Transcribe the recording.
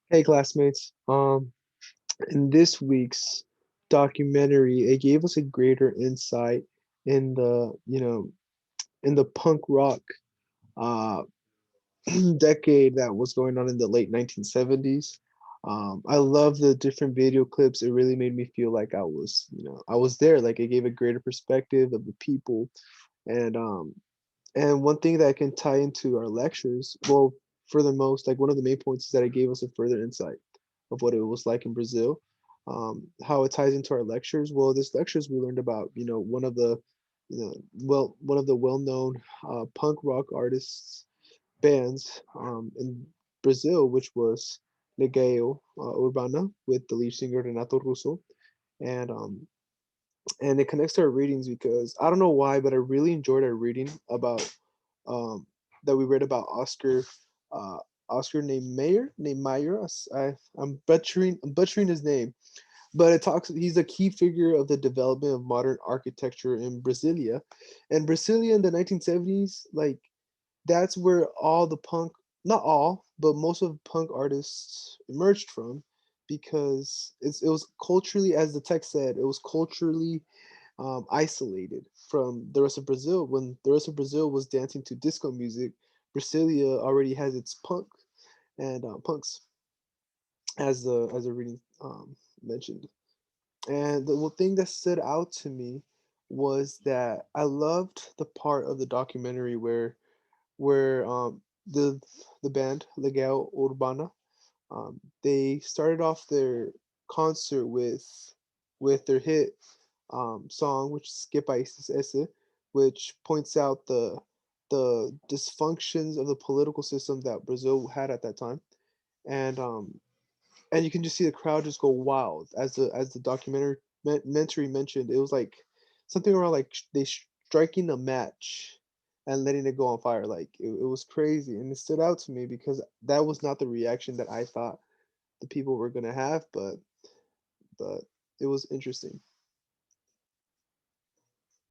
Hey classmates, in this week's documentary, it gave us a greater insight in the punk rock uh decade that was going on in the late 1970s. I love the different video clips. It really made me feel like I was there. Like it gave a greater perspective of the people. And one thing that can tie into our lectures, well, for the most, like one of the main points is that it gave us a further insight of what it was like in Brazil. How it ties into our lectures. Well, this lectures we learned about, one of the well-known punk rock artists bands in Brazil, which was Legaio Urbana with the lead singer Renato Russo, and um, and it connects to our readings because I don't know why, but I really enjoyed our reading about um, that we read about uh, Oscar Niemeyer. I'm butchering his name, but it talks. He's a key figure of the development of modern architecture in Brasilia, and Brasilia in the 1970s, like that's where all the punk, not all, but most of punk artists emerged from, because it was culturally, as the text said, it was culturally isolated from the rest of Brazil. When the rest of Brazil was dancing to disco music, Brasilia already has its punks, as the reading mentioned. And the thing that stood out to me was that I loved the part of the documentary where the band Legal Urbana, they started off their concert with their hit song, which is Que País es Ese, which points out the dysfunctions of the political system that Brazil had at that time, and um, and you can just see the crowd just go wild as the documentary mentioned. It was like something around like they striking a match and letting it go on fire. Like it was crazy, and it stood out to me because that was not the reaction that I thought the people were gonna have, but it was interesting.